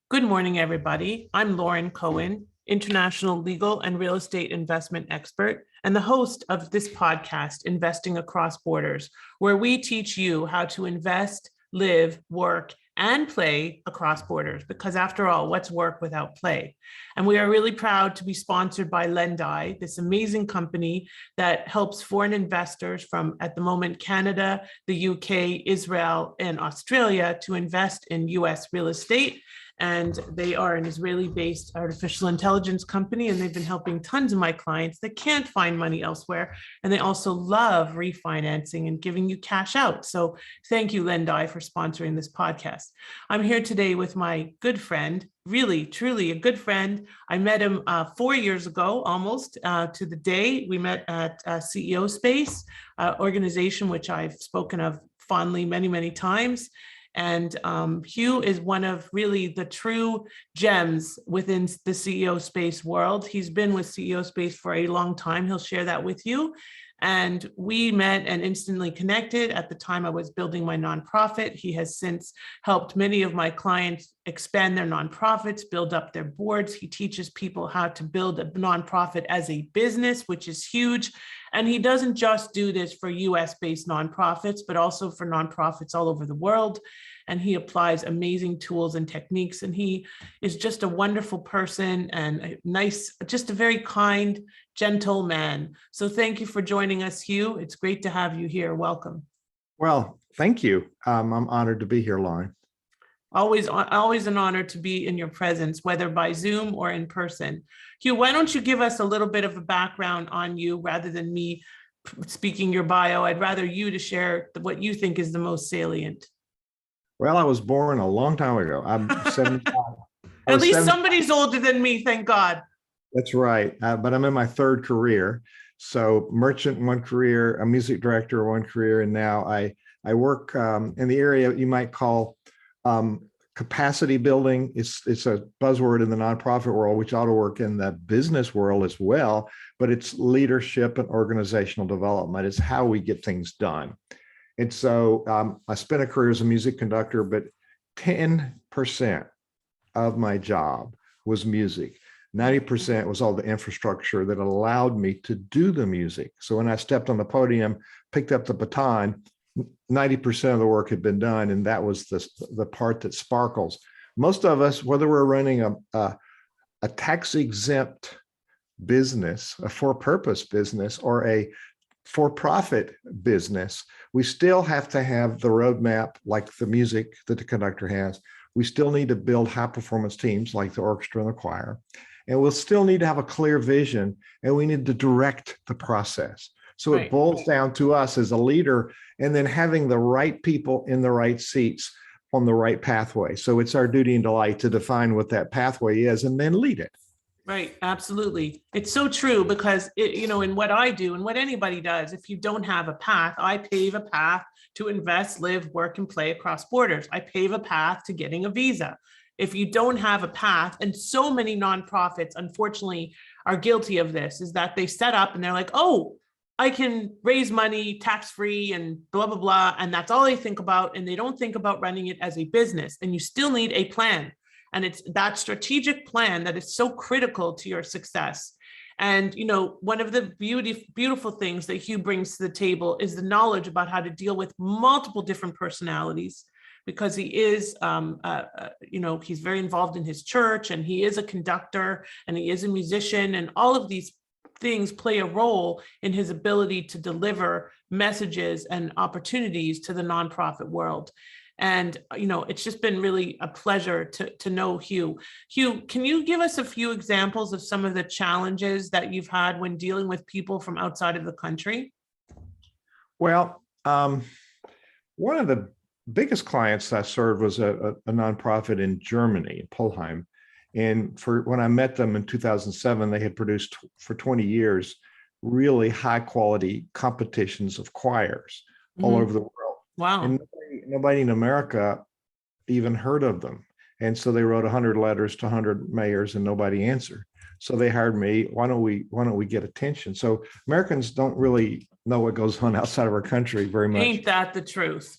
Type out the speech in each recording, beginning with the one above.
Good morning, everybody. I'm Lauren Cohen, international legal and real estate investment expert, and the host of this podcast, Investing Across Borders, where we teach you how to invest, live, work, and play across borders. Because after all, what's work without play? And we are really proud to be sponsored by Lendi, this amazing company that helps foreign investors from, at the moment, Canada, the UK, Israel, and Australia to invest in US real estate. And they are an Israeli-based artificial intelligence company, and they've been helping tons of my clients that can't find money elsewhere. And they also love refinancing and giving you cash out. So thank you, Lendi, for sponsoring this podcast. I'm here today with my good friend, really, truly a good friend. I met him 4 years ago, almost to the day. We met at CEO Space, organization which I've spoken of fondly many, many times. And Hugh is one of really the true gems within the CEO Space world. He's been with CEO Space for a long time. He'll share that with you. And we met and instantly connected. At the time I was building my nonprofit. He has since helped many of my clients expand their nonprofits, build up their boards. He teaches people how to build a nonprofit as a business, which is huge. And he doesn't just do this for US-based nonprofits, but also for nonprofits all over the world. And he applies amazing tools and techniques. And he is just a wonderful person and a nice, just a very kind, gentle man. So thank you for joining us, Hugh. It's great to have you here. Welcome. Well, thank you. I'm honored to be here, Lauren. Always an honor to be in your presence, whether by Zoom or in person. Hugh, why don't you give us a little bit of a background on you rather than me speaking your bio? I'd rather you to share what you think is the most salient. Well, I was born a long time ago. I'm 75. At least somebody's older than me, thank God. That's right. But I'm in my third career. So merchant one career, a music director one career, and now I work in the area you might call capacity building. It's a buzzword in the nonprofit world, which ought to work in the business world as well, but it's leadership and organizational development. It's how we get things done. And so I spent a career as a music conductor, but 10% of my job was music. 90% was all the infrastructure that allowed me to do the music. So when I stepped on the podium, picked up the baton, 90% of the work had been done, and that was the part that sparkles. Most of us, whether we're running a tax-exempt business, a for-purpose business, or a for-profit business, we still have to have the roadmap like the music that the conductor has. We still need to build high-performance teams like the orchestra and the choir. And we'll still need to have a clear vision, and we need to direct the process. So it boils down to us as a leader, and then having the right people in the right seats on the right pathway. So it's our duty and delight to define what that pathway is and then lead it. Right, absolutely. It's so true because, in what I do and what anybody does, if you don't have a path, I pave a path to invest, live, work, and play across borders. I pave a path to getting a visa. If you don't have a path, and so many nonprofits, unfortunately, are guilty of this, is that they set up and they're like, oh, I can raise money tax-free and blah, blah, blah. And that's all they think about. And they don't think about running it as a business. And you still need a plan. And it's that strategic plan that is so critical to your success. And, one of the beautiful things that Hugh brings to the table is the knowledge about how to deal with multiple different personalities, because he is, he's very involved in his church, and he is a conductor, and he is a musician, and all of these things play a role in his ability to deliver messages and opportunities to the nonprofit world. And, it's just been really a pleasure to know Hugh. Hugh, can you give us a few examples of some of the challenges that you've had when dealing with people from outside of the country? Well, one of the biggest clients I served was a nonprofit in Germany, Polheim. And when I met them in 2007, they had produced for 20 years really high quality competitions of choirs all over the world. Wow. And nobody in America even heard of them. And so they wrote 100 letters to 100 mayors and nobody answered. So they hired me. Why don't we get attention? So Americans don't really know what goes on outside of our country very much. Ain't that the truth?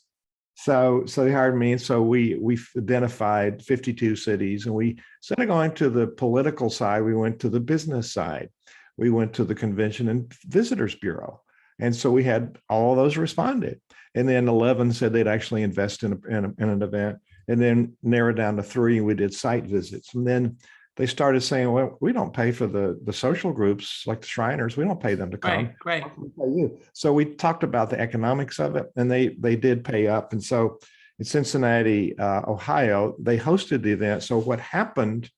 So they hired me, and so we identified 52 cities, and we, instead of going to the political side, we went to the business side. We went to the Convention and Visitors Bureau, and so we had all of those responded, and then 11 said they'd actually invest in an event, and then narrowed down to 3, and we did site visits, and then they started saying, well, we don't pay for the social groups like the Shriners. We don't pay them to come. Right. We pay you. So we talked about the economics of it, and they did pay up. And so in Cincinnati, Ohio, they hosted the event. So what happened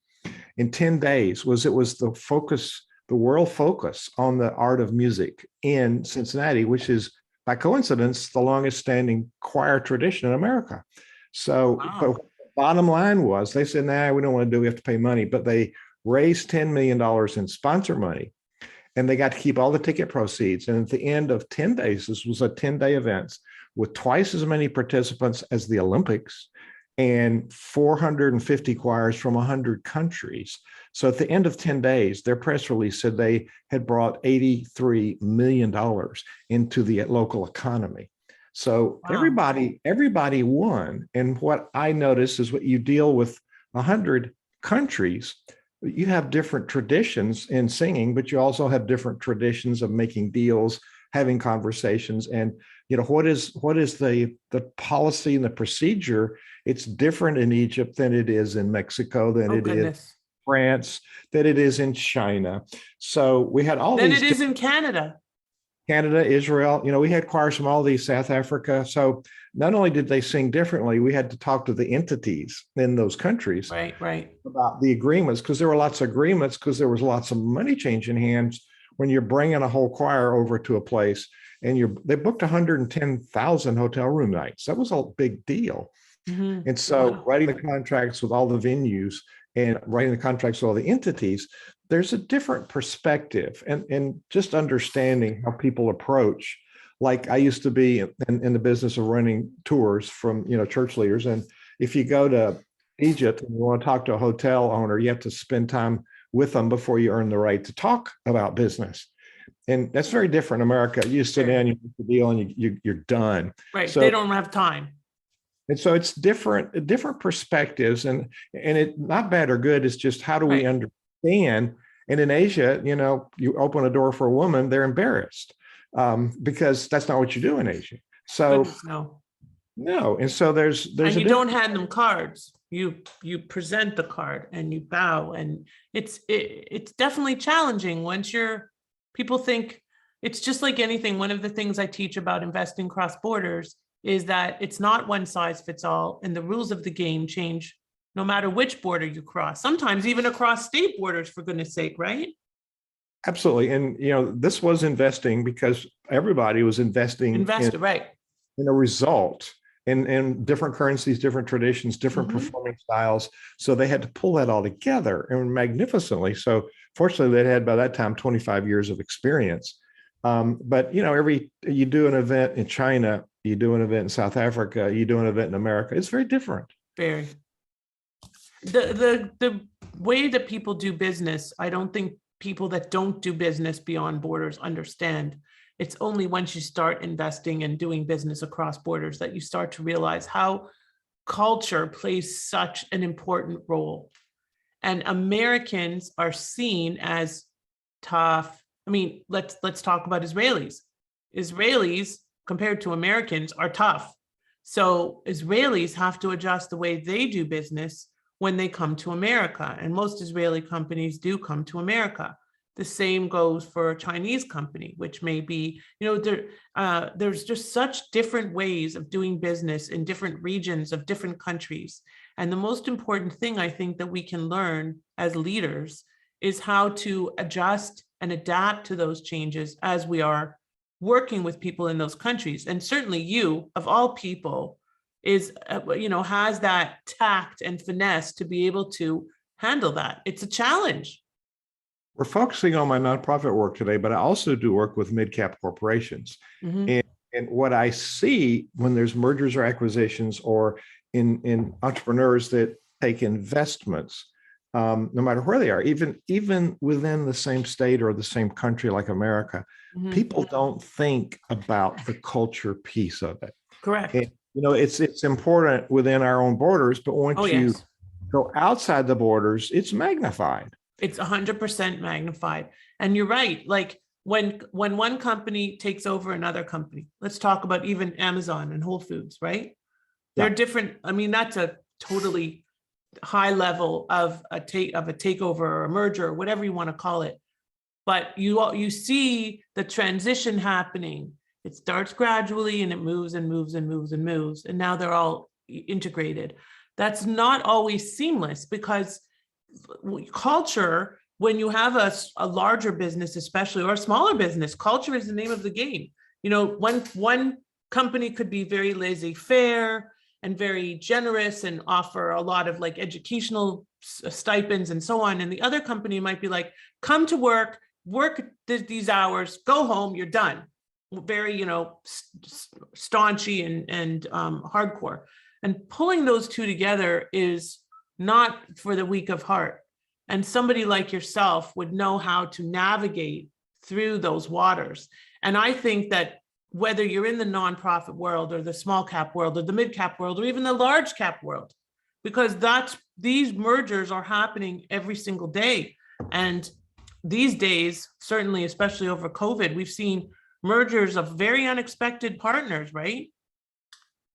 in 10 days was it was the focus, the world focus on the art of music in Cincinnati, which is by coincidence, the longest standing choir tradition in America. So, Wow. but bottom line was they said, nah, we don't want to do, we have to pay money, but they raised $10 million in sponsor money, and they got to keep all the ticket proceeds. And at the end of 10 days, this was a 10-day event with twice as many participants as the Olympics and 450 choirs from 100 countries. So at the end of 10 days, their press release said they had brought $83 million into the local economy. So Wow. everybody won. And what I noticed is what you deal with 100 countries, you have different traditions in singing, but you also have different traditions of making deals, having conversations. And what is the policy and the procedure? It's different in Egypt than it is in Mexico, than it is in France, than it is in China. So we had all Than these. it is in Canada. Canada, Israel, we had choirs from all these, South Africa. So not only did they sing differently, we had to talk to the entities in those countries Right. about the agreements, because there were lots of agreements, because there was lots of money changing hands when you're bringing a whole choir over to a place, and they booked 110,000 hotel room nights. That was a big deal. Mm-hmm. And so Wow. writing the contracts with all the venues and writing the contracts with all the entities, there's a different perspective and just understanding how people approach. Like I used to be in the business of running tours from, church leaders. And if you go to Egypt and you want to talk to a hotel owner, you have to spend time with them before you earn the right to talk about business. And that's very different in America. You sit down, you make the deal, and you're done. Right. So They don't have time. and so it's different perspectives, and it not bad or good. It's just how do we understand? And in Asia, you open a door for a woman, they're embarrassed because that's not what you do in Asia. So Goodness, no, and so there's and a you don't hand them cards. You present the card and you bow, and it's definitely challenging once people think it's just like anything. One of the things I teach about investing cross borders is that it's not one size fits all, and the rules of the game change no matter which border you cross, sometimes even across state borders, for goodness sake, right? Absolutely. And this was investing because everybody was investing Right. in a result in different currencies, different traditions, different performing styles. So they had to pull that all together and magnificently. So fortunately, they had by that time 25 years of experience. But you do an event in China, you do an event in South Africa, you do an event in America. It's very different. Very. The way that people do business, I don't think people that don't do business beyond borders understand. It's only once you start investing and doing business across borders that you start to realize how culture plays such an important role. And Americans are seen as tough. I mean, let's talk about Israelis. Israelis, compared to Americans, are tough. So Israelis have to adjust the way they do business when they come to America. And most Israeli companies do come to America. The same goes for a Chinese company, which may be, there's just such different ways of doing business in different regions of different countries. And the most important thing I think that we can learn as leaders is how to adjust and adapt to those changes as we are working with people in those countries. And certainly you, of all people, has that tact and finesse to be able to handle that. It's a challenge. We're focusing on my nonprofit work today, but I also do work with mid-cap corporations. And what I see when there's mergers or acquisitions or in entrepreneurs that take investments, no matter where they are, even within the same state or the same country like America, people don't think about the culture piece of it. Correct. And it's important within our own borders, but Oh, once you yes. go outside the borders, it's magnified. It's 100% magnified. And you're right. Like when one company takes over another company, let's talk about even Amazon and Whole Foods, right? They're Yeah. different. I mean, that's a totally high level of a takeover or a merger or whatever you want to call it. But you see the transition happening. It starts gradually and it moves and moves and moves and moves. And now they're all integrated. That's not always seamless because culture, when you have a larger business, especially, or a smaller business, culture is the name of the game. One company could be very laissez-faire and very generous and offer a lot of like educational stipends and so on. And the other company might be like, come to work these hours, go home, you're done. Very, staunchy and hardcore. And pulling those two together is not for the weak of heart. And somebody like yourself would know how to navigate through those waters. And I think that whether you're in the nonprofit world or the small cap world or the mid cap world or even the large cap world, because these mergers are happening every single day. And these days, certainly, especially over COVID, we've seen mergers of very unexpected partners, right?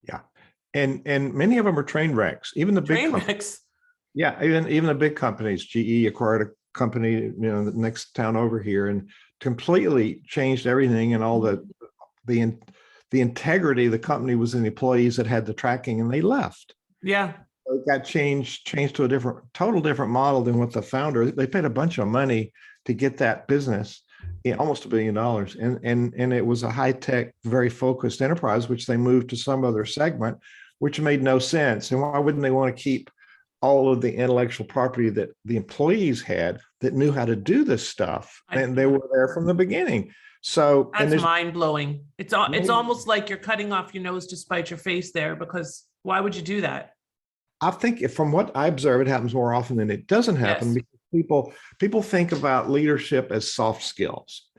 Yeah. And many of them are train wrecks, even the big companies. Yeah, even the big companies. GE acquired a company, the next town over here, and completely changed everything. And all the integrity of the company was in the employees that had the tracking, and they left. Yeah. It got changed to a total different model than what the founder. They paid a bunch of money to get that business, almost $1 billion, and it was a high tech, very focused enterprise, which they moved to some other segment, which made no sense. And why wouldn't they want to keep all of the intellectual property that the employees had that knew how to do this stuff? And they were there from the beginning. So that's mind blowing. It's almost like you're cutting off your nose to spite your face there, because why would you do that? I think from what I observe, it happens more often than it doesn't happen. Yes. Because people think about leadership as soft skills,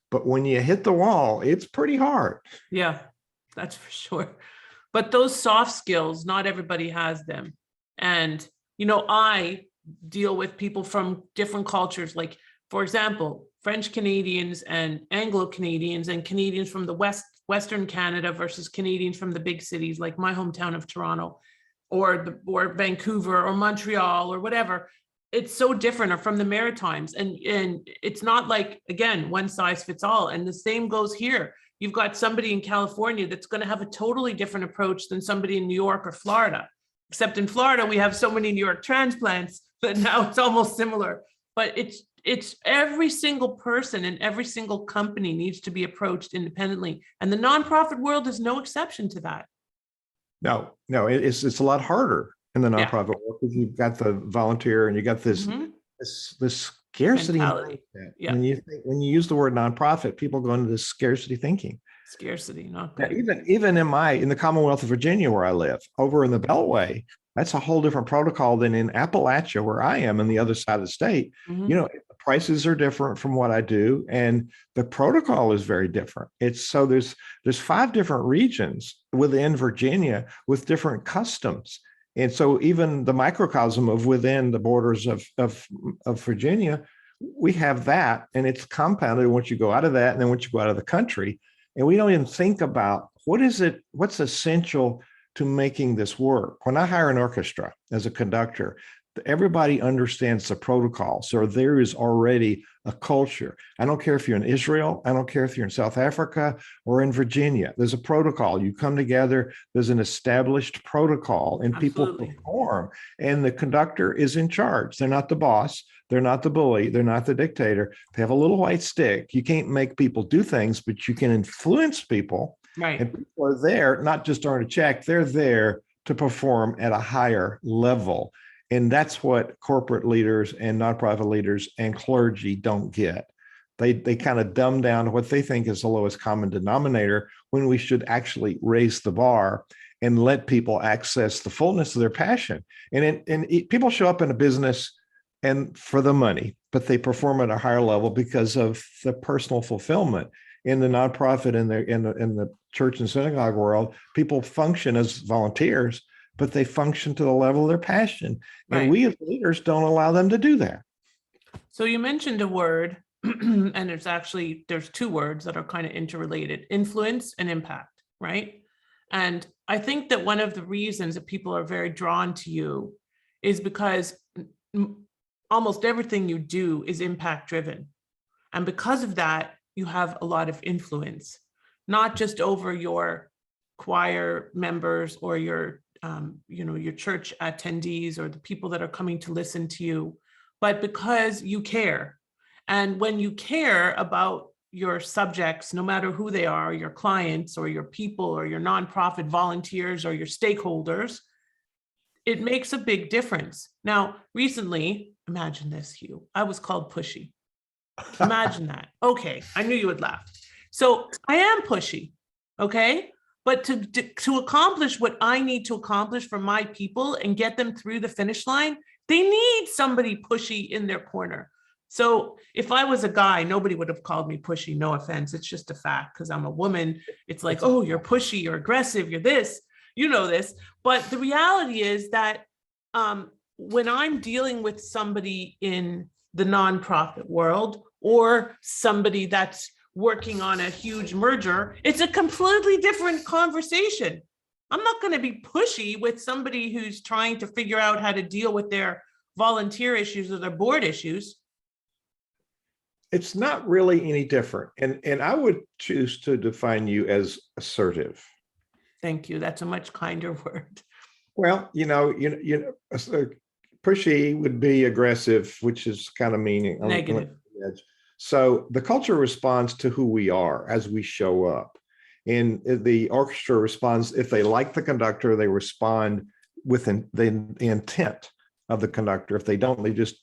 but when you hit the wall, it's pretty hard. Yeah, that's for sure. But those soft skills, not everybody has them. And I deal with people from different cultures, like, for example, French Canadians and Anglo Canadians and Canadians from the Western Canada versus Canadians from the big cities, like my hometown of Toronto or Vancouver or Montreal or whatever. It's so different, or from the Maritimes. And it's not like, again, one size fits all. And the same goes here. You've got somebody in California that's going to have a totally different approach than somebody in New York or Florida. Except in Florida, we have so many New York transplants that now it's almost similar. But it's every single person and every single company needs to be approached independently. And the nonprofit world is no exception to that. No, it's a lot harder in the nonprofit world, because you've got the volunteer and you got this scarcity mentality. Yeah. When you use the word nonprofit, people go into this scarcity thinking. Scarcity, not good. Even in the Commonwealth of Virginia, where I live, over in the Beltway, that's a whole different protocol than in Appalachia, where I am on the other side of the state. The prices are different from what I do, and the protocol is very different. There's 5 different regions within Virginia with different customs. And so even the microcosm of within the borders of Virginia, we have that, and it's compounded once you go out of that, and then once you go out of the country. And we don't even think about what's essential to making this work. When I hire an orchestra as a conductor, everybody understands the protocol. So there is already a culture. I don't care if you're in Israel. I don't care if you're in South Africa or in Virginia. There's a protocol. You come together. There's an established protocol, and Absolutely. people perform. And the conductor is in charge. They're not the boss. They're not the bully. They're not the dictator. They have a little white stick. You can't make people do things, but you can influence people. Right. And people are there not just to earn a check. They're there to perform at a higher level. And that's what corporate leaders and nonprofit leaders and clergy don't get. They kind of dumb down what they think is the lowest common denominator, when we should actually raise the bar and let people access the fullness of their passion. And people show up in a business and for the money, but they perform at a higher level because of the personal fulfillment. in the nonprofit, in the church and synagogue world, people function as volunteers, but they function to the level of their passion. And Right. we as leaders don't allow them to do that. So you mentioned a word, and there's two words that are kind of interrelated: influence and impact, right? And I think that one of the reasons that people are very drawn to you is because almost everything you do is impact driven. And because of that, you have a lot of influence, not just over your choir members or your church attendees or the people that are coming to listen to you, but because you care. And when you care about your subjects, no matter who they are, your clients or your people or your nonprofit volunteers or your stakeholders, it makes a big difference. Now, recently, imagine this, Hugh, I was called pushy. Imagine that. Okay, I knew you would laugh. So I am pushy, okay? But to accomplish what I need to accomplish for my people and get them through the finish line, they need somebody pushy in their corner. So if I was a guy, nobody would have called me pushy, no offense. It's just a fact because I'm a woman. It's like, oh, you're pushy, you're aggressive, you're this, you know this. But the reality is that when I'm dealing with somebody in the nonprofit world or somebody that's working on a huge merger, it's a completely different conversation. I'm not going to be pushy with somebody who's trying to figure out how to deal with their volunteer issues or their board issues. It's not really any different. And I would choose to define you as assertive. Thank you. That's a much kinder word. Well, pushy would be aggressive, which is kind of meaning Negative. So the culture responds to who we are as we show up. And the orchestra responds, if they like the conductor, they respond with the intent of the conductor. If they don't, they just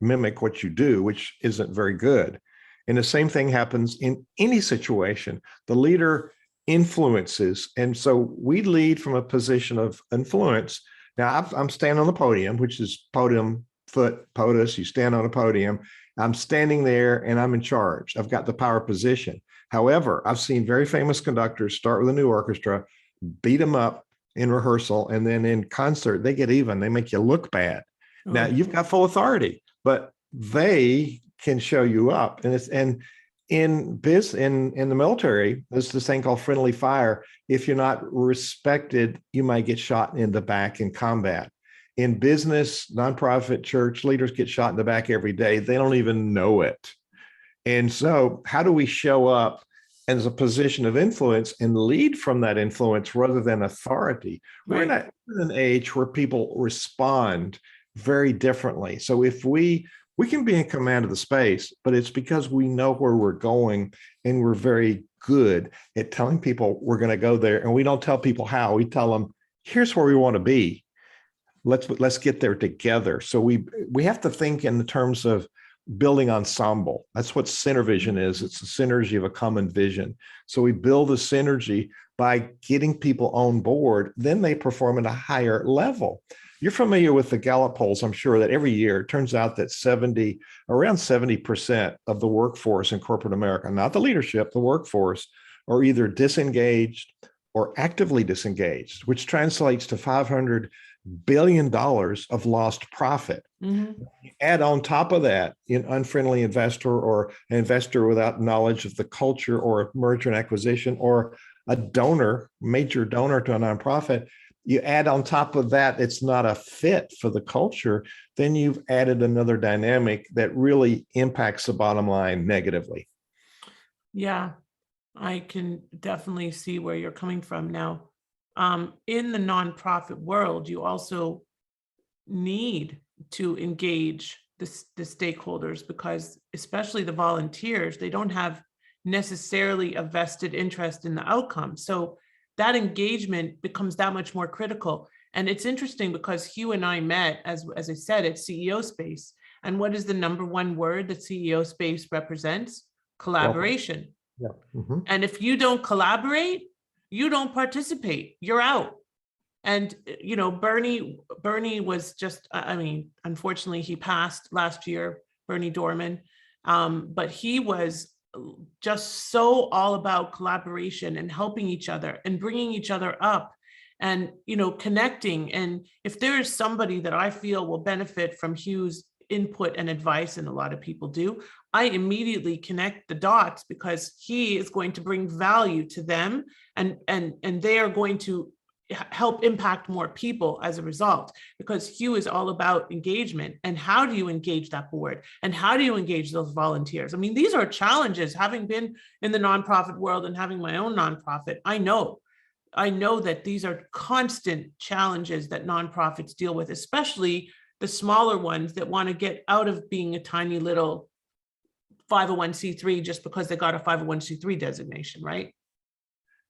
mimic what you do, which isn't very good. And the same thing happens in any situation. The leader influences. And so we lead from a position of influence. Now, I'm standing on the podium, which is podium, foot, POTUS. You stand on a podium. I'm standing there and I'm in charge. I've got the power position. However, I've seen very famous conductors start with a new orchestra, beat them up in rehearsal, and then in concert, they get even. They make you look bad. Now, you've got full authority, but they can show you up. And in the military, there's this thing called friendly fire. If you're not respected, you might get shot in the back in combat. In business, nonprofit, church, leaders get shot in the back every day. They don't even know it. And so how do we show up as a position of influence and lead from that influence rather than authority? Right. We're in an age where people respond very differently. So if we can be in command of the space, but it's because we know where we're going and we're very good at telling people we're going to go there. And we don't tell people how. We tell them, here's where we want to be. Let's get there together. So we have to think in the terms of building ensemble. That's what center vision is. It's the synergy of a common vision. So we build a synergy by getting people on board. Then they perform at a higher level. You're familiar with the Gallup polls, I'm sure, that every year it turns out that around 70% of the workforce in corporate America, not the leadership, the workforce, are either disengaged or actively disengaged, which translates to $500 billion of lost profit. Mm-hmm. Add on top of that an unfriendly investor or an investor without knowledge of the culture or a merger and acquisition or a major donor to a nonprofit. You add on top of that, it's not a fit for the culture. Then you've added another dynamic that really impacts the bottom line negatively. Yeah, I can definitely see where you're coming from now. In the nonprofit world, you also need to engage the stakeholders because especially the volunteers, they don't have necessarily a vested interest in the outcome. So that engagement becomes that much more critical. And it's interesting because Hugh and I met, as I said, at CEO Space. And what is the number one word that CEO Space represents? Collaboration. Yeah. Mm-hmm. And if you don't collaborate, you don't participate, you're out. And, Bernie was just, unfortunately he passed last year, Bernie Dorman. But he was just so all about collaboration and helping each other and bringing each other up and, connecting. And if there is somebody that I feel will benefit from Hugh's input and advice, and a lot of people do, I immediately connect the dots because he is going to bring value to them, and they are going to help impact more people as a result, because Hugh is all about engagement. And how do you engage that board? And how do you engage those volunteers? I mean, these are challenges. Having been in the nonprofit world and having my own nonprofit, I know that these are constant challenges that nonprofits deal with, especially the smaller ones that want to get out of being a tiny little 501c3 just because they got a 501c3 designation, right?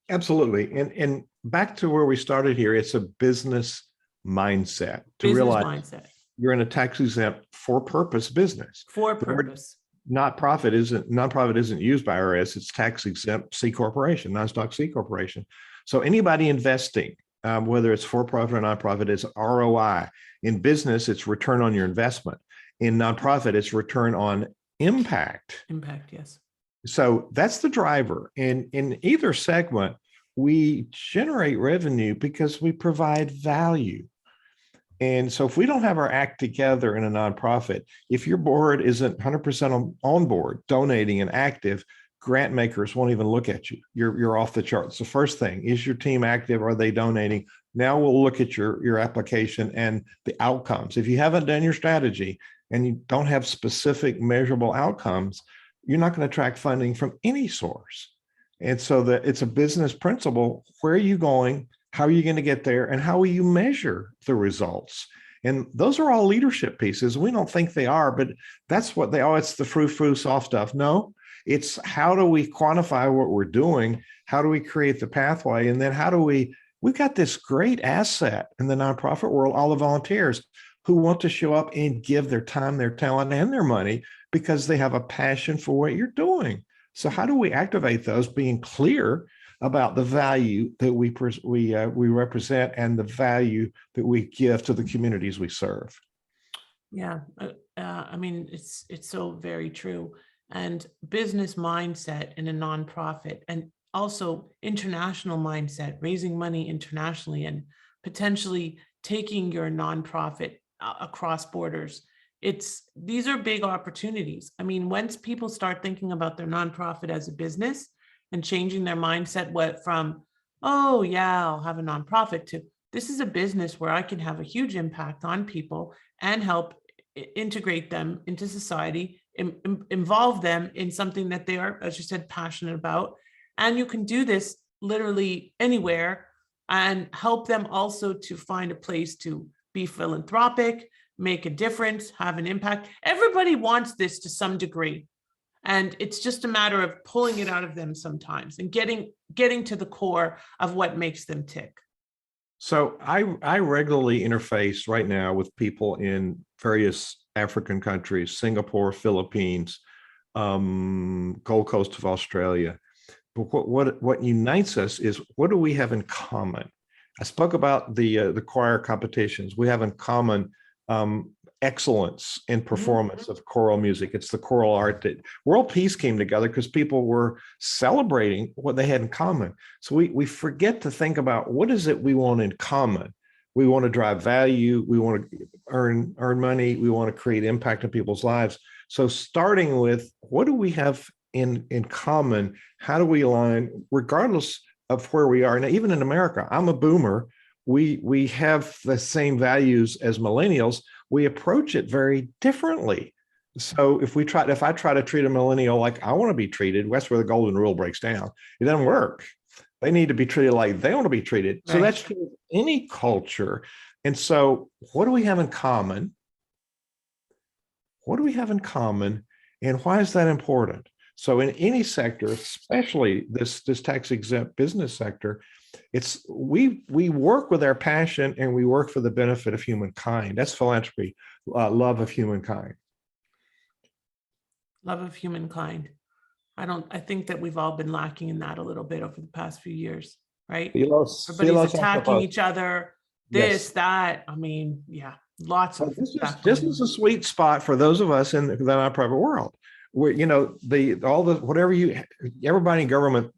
Absolutely. And back to where we started here, it's a business mindset to Business realize mindset. You're in a tax exempt for purpose business. For purpose. Nonprofit isn't used by IRS. It's tax exempt C corporation, non-stock C corporation. So anybody investing, whether it's for profit or nonprofit, is ROI. In business, it's return on your investment. In nonprofit, it's return on impact. Impact, yes. So that's the driver. And in either segment, we generate revenue because we provide value. And so if we don't have our act together in a nonprofit, if your board isn't 100% on board, donating and active, grant makers won't even look at you. You're off the charts. The first thing, is your team active? Are they donating? Now we'll look at your application and the outcomes. If you haven't done your strategy and you don't have specific measurable outcomes, you're not going to attract funding from any source. And so that it's a business principle. Where are you going? How are you going to get there? And how will you measure the results? And those are all leadership pieces. We don't think they are, but that's what they are. It's the frou-frou soft stuff. No, it's how do we quantify what we're doing? How do we create the pathway? And then we've got this great asset in the nonprofit world, all the volunteers who want to show up and give their time, their talent, and their money because they have a passion for what you're doing. So how do we activate those, being clear about the value that we represent and the value that we give to the communities we serve? Yeah, I mean, it's so very true. And business mindset in a nonprofit, and also international mindset, raising money internationally and potentially taking your nonprofit across borders. These are big opportunities. I mean, once people start thinking about their nonprofit as a business and changing their mindset from, oh yeah, I'll have a nonprofit, to this is a business where I can have a huge impact on people and help integrate them into society, involve them in something that they are, as you said, passionate about. And you can do this literally anywhere and help them also to find a place to be philanthropic, make a difference, have an impact. Everybody wants this to some degree. And it's just a matter of pulling it out of them sometimes and getting to the core of what makes them tick. So I regularly interface right now with people in various African countries, Singapore, Philippines, Gold Coast of Australia. But what unites us is, what do we have in common? I spoke about the choir competitions. We have in common excellence in performance of choral music. It's the choral art that world peace came together because people were celebrating what they had in common. So we forget to think about, what is it we want in common? We want to drive value. We want to earn money. We want to create impact in people's lives. So starting with, what do we have in common? How do we align, regardless of where we are? Now, even in America, I'm a boomer. We have the same values as millennials. We approach it very differently. So if I try to treat a millennial like I want to be treated, that's where the golden rule breaks down. It doesn't work. They need to be treated like they want to be treated. Right. So that's true of any culture. And so what do we have in common? What do we have in common? And why is that important? So in any sector, especially this tax exempt business sector, we work with our passion and we work for the benefit of humankind. That's philanthropy, love of humankind. Love of humankind. I think that we've all been lacking in that a little bit over the past few years, right? Everybody's attacking each other, this, that. I mean, yeah, lots of this is a sweet spot for those of us in the nonprofit world. Where, you know, everybody in government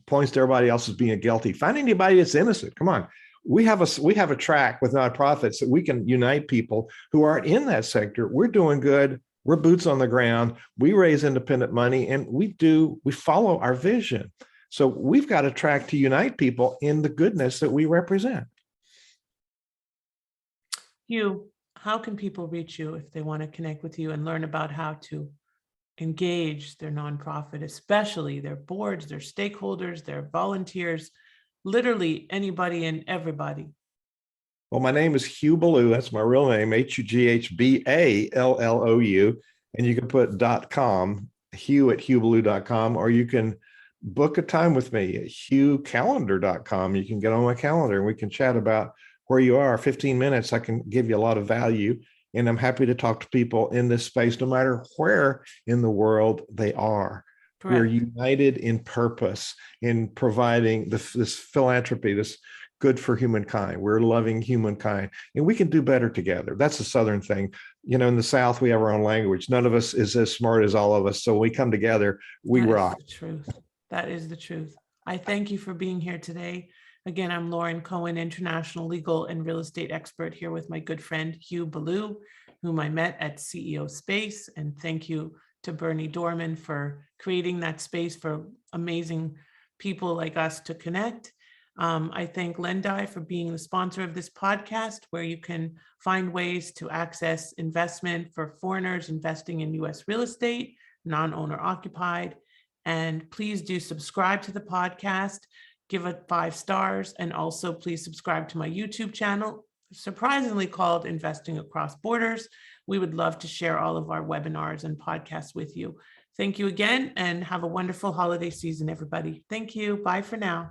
points to everybody else as being guilty. Find anybody that's innocent. Come on. We have a track with nonprofits that we can unite people who aren't in that sector. We're doing good. We're boots on the ground. We raise independent money, and we follow our vision. So we've got a track to unite people in the goodness that we represent. Hugh, how can people reach you if they want to connect with you and learn about how to engage their nonprofit, especially their boards, their stakeholders, their volunteers, literally anybody and everybody? Well, my name is Hugh Ballou. That's my real name, HUGHBALLOU. And you can put .com, Hugh at HughBallou.com, or you can book a time with me at HughCalendar.com. You can get on my calendar and we can chat about where you are. 15 minutes, I can give you a lot of value. And I'm happy to talk to people in this space, no matter where in the world they are. Correct. We're united in purpose in providing this philanthropy, this good for humankind. We're loving humankind, and we can do better together. That's a Southern thing. You know, in the South, we have our own language. None of us is as smart as all of us. So when we come together, we rock. That is the truth. That is the truth. I thank you for being here today. Again, I'm Lauren Cohen, international legal and real estate expert, here with my good friend Hugh Ballou, whom I met at CEO Space. And thank you to Bernie Dorman for creating that space for amazing people like us to connect. I thank Lendai for being the sponsor of this podcast, where you can find ways to access investment for foreigners investing in U.S. real estate, non-owner occupied. And please do subscribe to the podcast, give it 5 stars, and also please subscribe to my YouTube channel, surprisingly called Investing Across Borders. We would love to share all of our webinars and podcasts with you. Thank you again, and have a wonderful holiday season, everybody. Thank you. Bye for now.